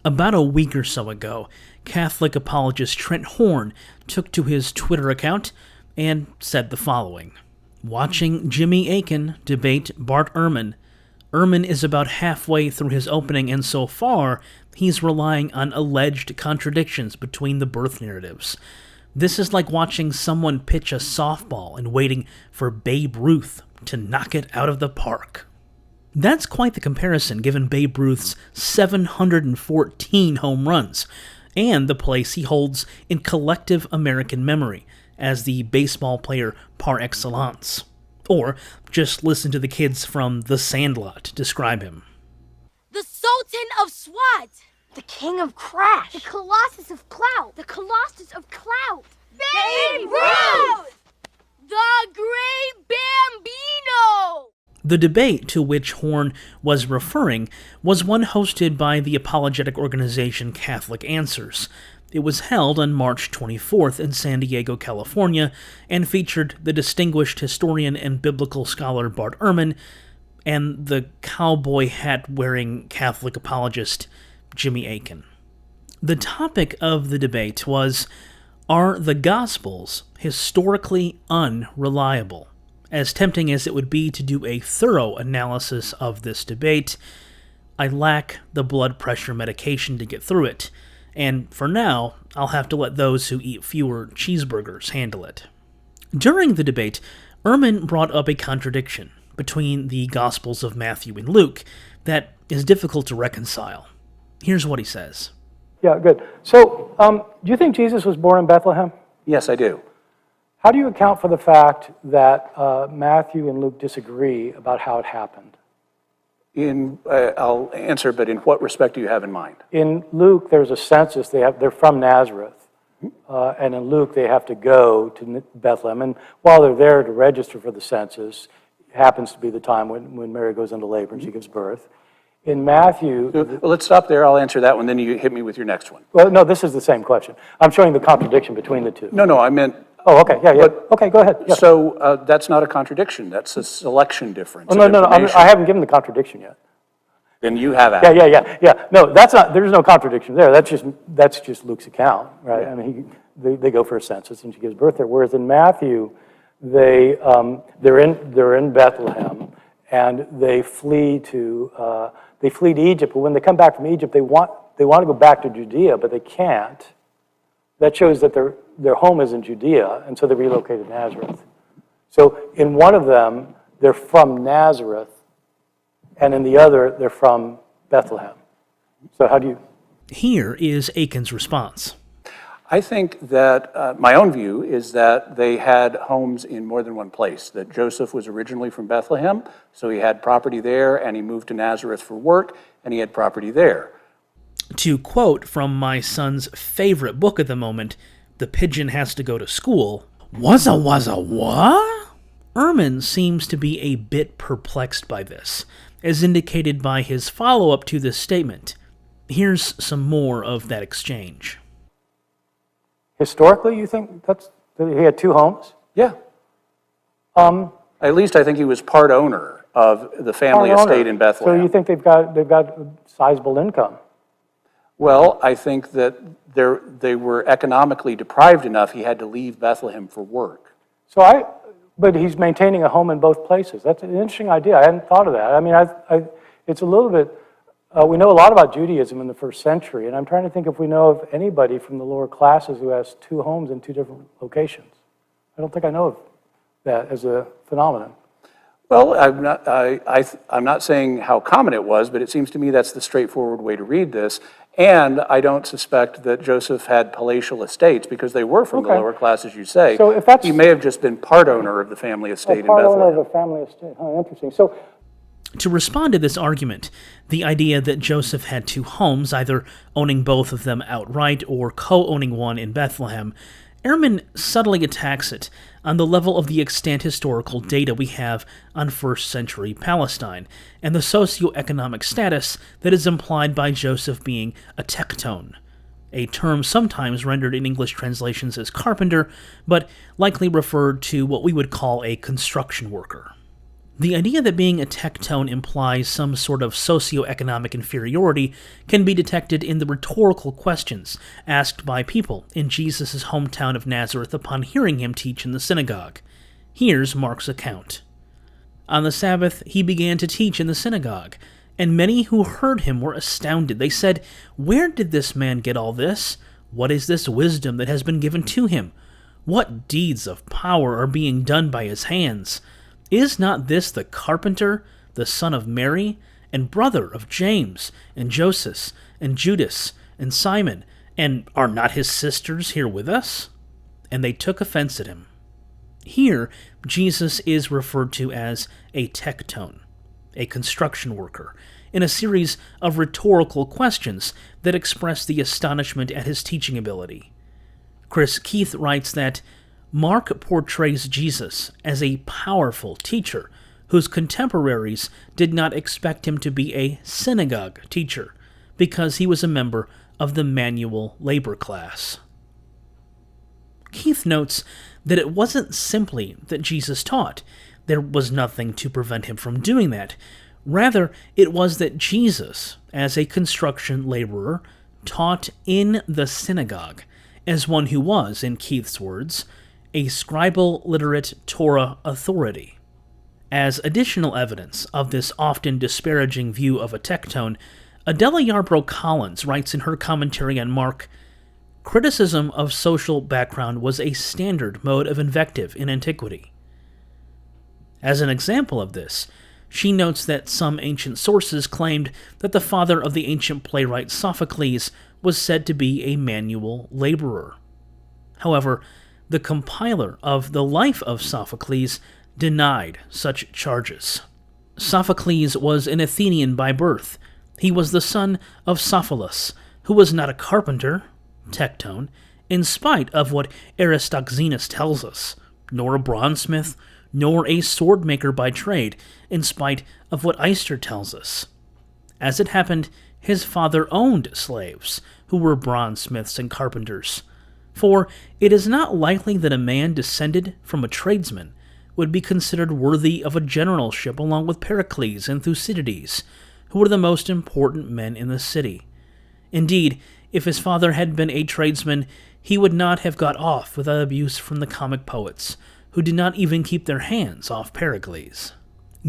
About a week or so ago, Catholic apologist Trent Horn took to his Twitter account and said the following. Watching Jimmy Akin debate Bart Ehrman. Ehrman is about halfway through his opening, and so far, he's relying on alleged contradictions between the birth narratives. This is like watching someone pitch a softball and waiting for Babe Ruth to knock it out of the park. That's quite the comparison given Babe Ruth's 714 home runs, and the place he holds in collective American memory as the baseball player par excellence. Or just listen to the kids from The Sandlot describe him. The Sultan of Swat! The King of Crash! The Colossus of Clout! The Colossus of Clout! Babe Ruth! The Great Bambino! The debate to which Horn was referring was one hosted by the apologetic organization Catholic Answers. It was held on March 24th in San Diego, California, and featured the distinguished historian and biblical scholar Bart Ehrman and the cowboy hat-wearing Catholic apologist Jimmy Akin. The topic of the debate was, are the Gospels historically unreliable? As tempting as it would be to do a thorough analysis of this debate, I lack the blood pressure medication to get through it, and for now, I'll have to let those who eat fewer cheeseburgers handle it. During the debate, Ehrman brought up a contradiction between the Gospels of Matthew and Luke that is difficult to reconcile. Here's what he says. Yeah, good. So, do you think Jesus was born in Bethlehem? Yes, I do. How do you account for the fact that Matthew and Luke disagree about how it happened? I'll answer, but in what respect do you have in mind? In Luke, there's a census. They're from Nazareth. And in Luke, they have to go to Bethlehem. And while they're there to register for the census, it happens to be the time when Mary goes into labor and she gives birth. In Matthew... Well, let's stop there. I'll answer that one, then you hit me with your next one. Well, no, this is the same question. I'm showing the contradiction between the two. No, I meant... Oh, okay, yeah. Okay, go ahead. Yeah. So that's not a contradiction. That's a selection difference. Oh, no, I haven't given the contradiction yet. Then you have added. Yeah. No, that's not. There's no contradiction there. That's just Luke's account, right? Yeah. I mean, they go for a census and she gives birth there. Whereas in Matthew, they're in Bethlehem and they flee to Egypt. But when they come back from Egypt, they want to go back to Judea, but they can't. That shows that their home is in Judea, and so they relocated to Nazareth. So in one of them, they're from Nazareth, and in the other, they're from Bethlehem. So how do you... Here is Akin's response. I think that my own view is that they had homes in more than one place, that Joseph was originally from Bethlehem, so he had property there, and he moved to Nazareth for work, and he had property there. To quote from my son's favorite book at the moment, The Pigeon Has to Go to School, was a what? Ehrman seems to be a bit perplexed by this, as indicated by his follow-up to this statement. Here's some more of that exchange. Historically, you think that he had two homes? Yeah. At least I think he was part owner of the family estate in Bethlehem. So you think they've got sizable income? Well, I think that they were economically deprived enough he had to leave Bethlehem for work. But he's maintaining a home in both places. That's an interesting idea. I hadn't thought of that. I mean, it's a little bit, we know a lot about Judaism in the first century, and I'm trying to think if we know of anybody from the lower classes who has two homes in two different locations. I don't think I know of that as a phenomenon. Well, I'm not saying how common it was, but it seems to me that's the straightforward way to read this. And I don't suspect that Joseph had palatial estates because they were from the lower class, as you say. So if that's, he may have just been part owner of the family estate in Bethlehem. Part owner of a family estate. Oh, interesting. So, to respond to this argument, the idea that Joseph had two homes, either owning both of them outright or co-owning one in Bethlehem, Ehrman subtly attacks it on the level of the extant historical data we have on first-century Palestine, and the socioeconomic status that is implied by Joseph being a tekton, a term sometimes rendered in English translations as carpenter, but likely referred to what we would call a construction worker. The idea that being a tectone implies some sort of socioeconomic inferiority can be detected in the rhetorical questions asked by people in Jesus' hometown of Nazareth upon hearing him teach in the synagogue. Here's Mark's account. On the Sabbath, he began to teach in the synagogue, and many who heard him were astounded. They said, "Where did this man get all this? What is this wisdom that has been given to him? What deeds of power are being done by his hands? Is not this the carpenter, the son of Mary, and brother of James, and Joseph, and Judas, and Simon, and are not his sisters here with us?" And they took offense at him. Here, Jesus is referred to as a tectone, a construction worker, in a series of rhetorical questions that express the astonishment at his teaching ability. Chris Keith writes that Mark portrays Jesus as a powerful teacher whose contemporaries did not expect him to be a synagogue teacher because he was a member of the manual labor class. Keith notes that it wasn't simply that Jesus taught. There was nothing to prevent him from doing that. Rather, it was that Jesus, as a construction laborer, taught in the synagogue, as one who was, in Keith's words, a scribal literate Torah authority. As additional evidence of this often disparaging view of a tectone, Adela Yarbrough Collins writes in her commentary on Mark, "Criticism of social background was a standard mode of invective in antiquity." As an example of this, she notes that some ancient sources claimed that the father of the ancient playwright Sophocles was said to be a manual laborer. However, the compiler of the life of Sophocles denied such charges. Sophocles was an Athenian by birth. He was the son of Sophilus, who was not a carpenter, tectone, in spite of what Aristoxenus tells us, nor a bronzesmith, nor a sword-maker by trade, in spite of what Eister tells us. As it happened, his father owned slaves, who were bronzesmiths and carpenters. For it is not likely that a man descended from a tradesman would be considered worthy of a generalship along with Pericles and Thucydides, who were the most important men in the city. Indeed, if his father had been a tradesman, he would not have got off without abuse from the comic poets, who did not even keep their hands off Pericles.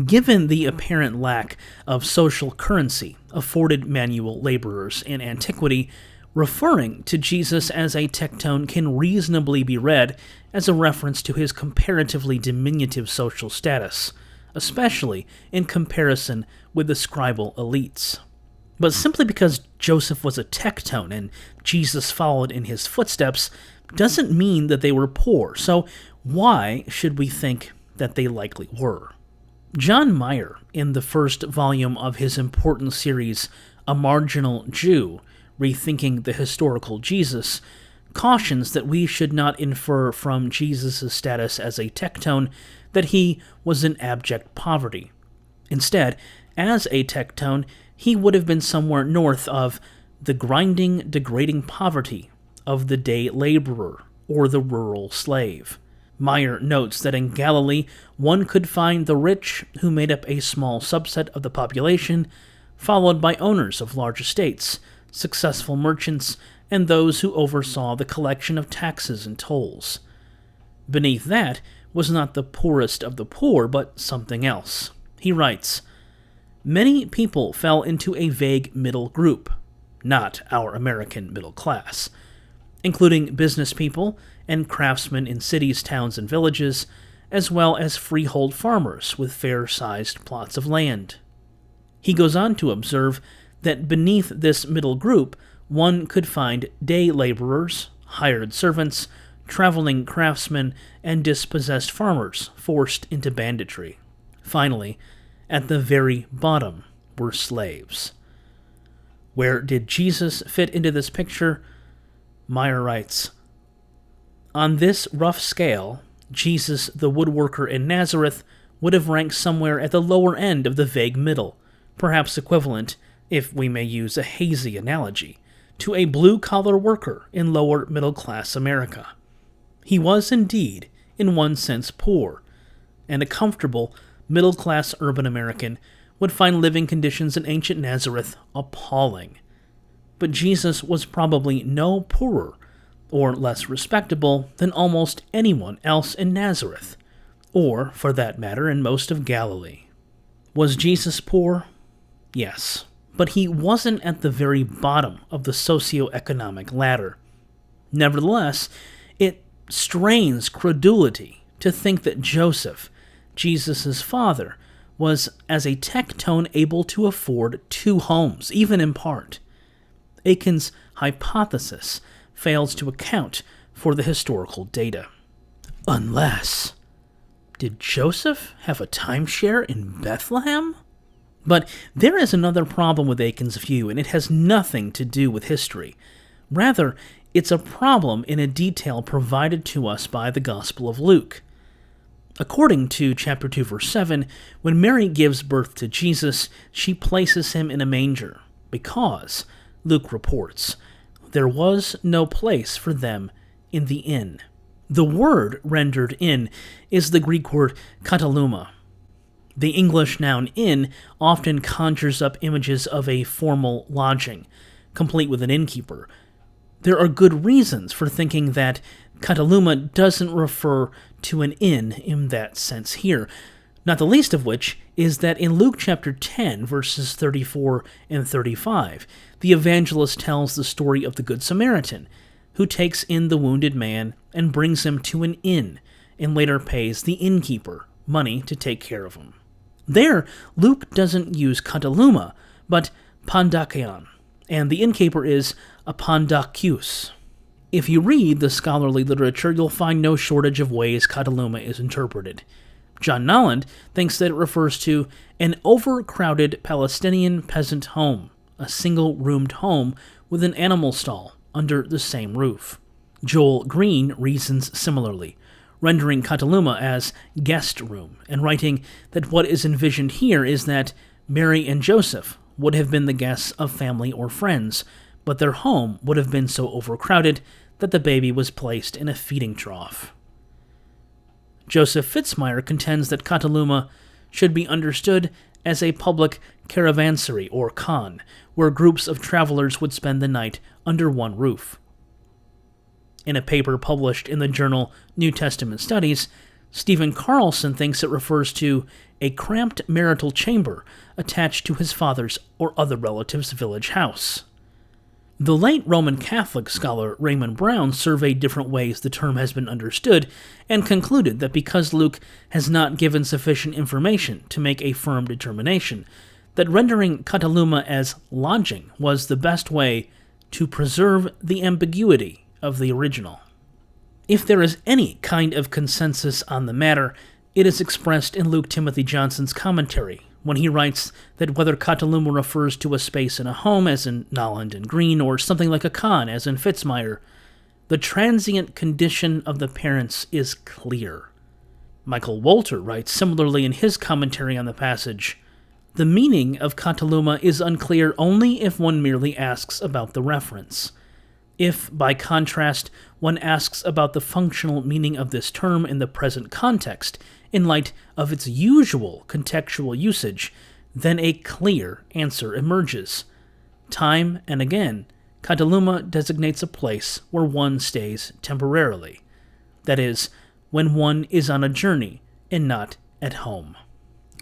Given the apparent lack of social currency afforded manual laborers in antiquity, referring to Jesus as a tectone can reasonably be read as a reference to his comparatively diminutive social status, especially in comparison with the scribal elites. But simply because Joseph was a tectone and Jesus followed in his footsteps doesn't mean that they were poor, so why should we think that they likely were? John Meyer, in the first volume of his important series, A Marginal Jew, Rethinking the Historical Jesus, cautions that we should not infer from Jesus' status as a tectone that he was in abject poverty. Instead, as a tectone, he would have been somewhere north of the grinding, degrading poverty of the day laborer or the rural slave. Meyer notes that in Galilee, one could find the rich, who made up a small subset of the population, followed by owners of large estates, successful merchants, and those who oversaw the collection of taxes and tolls. Beneath that was not the poorest of the poor, but something else. He writes, "Many people fell into a vague middle group, not our American middle class, including business people and craftsmen in cities, towns, and villages, as well as freehold farmers with fair-sized plots of land." He goes on to observe that beneath this middle group, one could find day laborers, hired servants, traveling craftsmen, and dispossessed farmers forced into banditry. Finally, at the very bottom were slaves. Where did Jesus fit into this picture? Meyer writes, "On this rough scale, Jesus the woodworker in Nazareth would have ranked somewhere at the lower end of the vague middle, perhaps equivalent, if we may use a hazy analogy, to a blue-collar worker in lower middle-class America. He was indeed, in one sense, poor, and a comfortable middle-class urban American would find living conditions in ancient Nazareth appalling. But Jesus was probably no poorer or less respectable than almost anyone else in Nazareth, or, for that matter, in most of Galilee. Was Jesus poor? Yes, but he wasn't at the very bottom of the socioeconomic ladder. Nevertheless, it strains credulity to think that Joseph, Jesus' father, was as a tectone able to afford 2 homes, even in part. Akin's hypothesis fails to account for the historical data. Unless, did Joseph have a timeshare in Bethlehem? But there is another problem with Akin's view, and it has nothing to do with history. Rather, it's a problem in a detail provided to us by the Gospel of Luke. According to chapter 2, verse 7, when Mary gives birth to Jesus, she places him in a manger, because, Luke reports, there was no place for them in the inn. The word rendered inn is the Greek word kataluma. The English noun inn often conjures up images of a formal lodging, complete with an innkeeper. There are good reasons for thinking that Kataluma doesn't refer to an inn in that sense here, not the least of which is that in Luke chapter 10, verses 34 and 35, the evangelist tells the story of the Good Samaritan, who takes in the wounded man and brings him to an inn, and later pays the innkeeper money to take care of him. There, Luke doesn't use Kataluma, but pandakion, and the innkeeper is a pandakius. If you read the scholarly literature, you'll find no shortage of ways Kataluma is interpreted. John Nolland thinks that it refers to an overcrowded Palestinian peasant home, a single-roomed home with an animal stall under the same roof. Joel Green reasons similarly, rendering Kataluma as guest room, and writing that what is envisioned here is that Mary and Joseph would have been the guests of family or friends, but their home would have been so overcrowded that the baby was placed in a feeding trough. Joseph Fitzmyer contends that Kataluma should be understood as a public caravansary or khan, where groups of travelers would spend the night under one roof. In a paper published in the journal New Testament Studies, Stephen Carlson thinks it refers to a cramped marital chamber attached to his father's or other relative's village house. The late Roman Catholic scholar Raymond Brown surveyed different ways the term has been understood and concluded that because Luke has not given sufficient information to make a firm determination, that rendering Kataluma as lodging was the best way to preserve the ambiguity of the original. If there is any kind of consensus on the matter, it is expressed in Luke Timothy Johnson's commentary, when he writes that whether Kataluma refers to a space in a home, as in Nolland and Green, or something like a khan, as in Fitzmyer, the transient condition of the parents is clear. Michael Wolter writes similarly in his commentary on the passage, the meaning of Kataluma is unclear only if one merely asks about the reference. If, by contrast, one asks about the functional meaning of this term in the present context, in light of its usual contextual usage, then a clear answer emerges. Time and again, Kataluma designates a place where one stays temporarily. That is, when one is on a journey and not at home.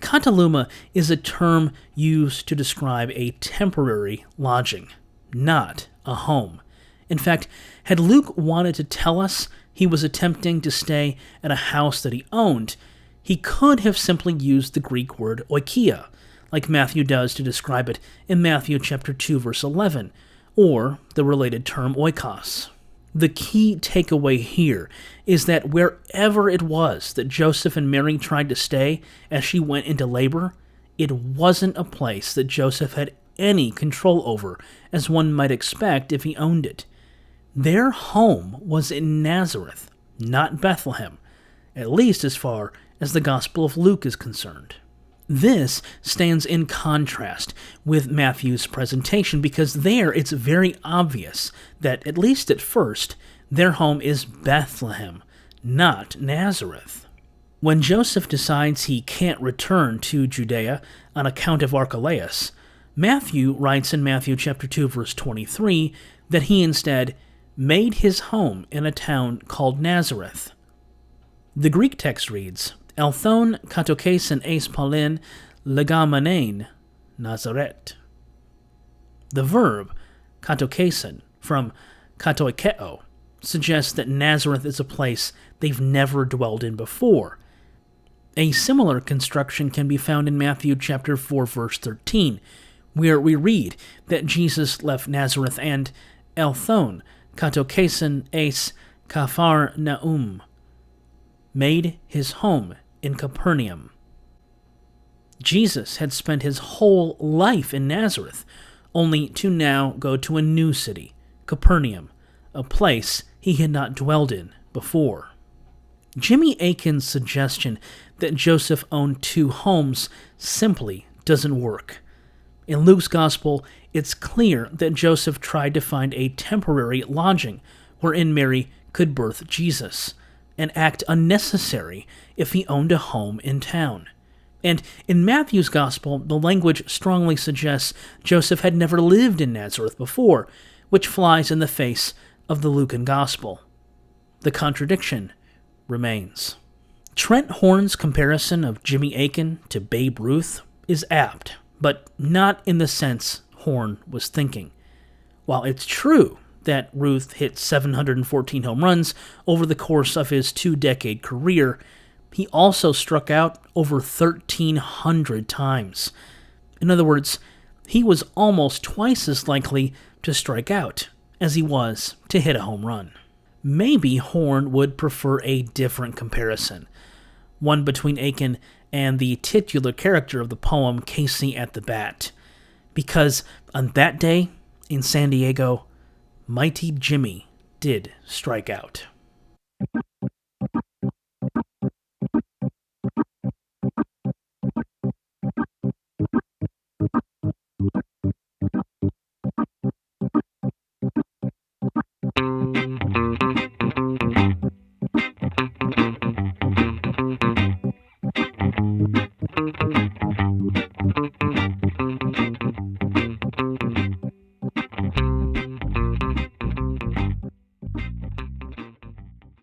Kataluma is a term used to describe a temporary lodging, not a home. In fact, had Luke wanted to tell us he was attempting to stay at a house that he owned, he could have simply used the Greek word oikia, like Matthew does to describe it in Matthew chapter 2, verse 11, or the related term oikos. The key takeaway here is that wherever it was that Joseph and Mary tried to stay as she went into labor, it wasn't a place that Joseph had any control over, as one might expect if he owned it. Their home was in Nazareth, not Bethlehem, at least as far as the Gospel of Luke is concerned. This stands in contrast with Matthew's presentation because there it's very obvious that, at least at first, their home is Bethlehem, not Nazareth. When Joseph decides he can't return to Judea on account of Archelaus, Matthew writes in Matthew chapter 2, verse 23, that he instead made his home in a town called Nazareth. The Greek text reads, Elthon katokesin eis palin legamanein Nazareth. The verb katokesin, from katoikeo, suggests that Nazareth is a place they've never dwelled in before. A similar construction can be found in Matthew chapter 4, verse 13, where we read that Jesus left Nazareth and Elthon katokesin eis Capharnaum, made his home in Capernaum. Jesus had spent his whole life in Nazareth, only to now go to a new city, Capernaum, a place he had not dwelled in before. Jimmy Akin's suggestion that Joseph owned two homes simply doesn't work. In Luke's Gospel, it's clear that Joseph tried to find a temporary lodging wherein Mary could birth Jesus, an act unnecessary if he owned a home in town. And in Matthew's Gospel, the language strongly suggests Joseph had never lived in Nazareth before, which flies in the face of the Lucan Gospel. The contradiction remains. Trent Horn's comparison of Jimmy Akin to Babe Ruth is apt, but not in the sense Horn was thinking. While it's true that Ruth hit 714 home runs over the course of his 2-decade career, he also struck out over 1,300 times. In other words, he was almost twice as likely to strike out as he was to hit a home run. Maybe Horn would prefer a different comparison, one between Akin and the titular character of the poem Casey at the Bat, because on that day in San Diego, Mighty Jimmy did strike out.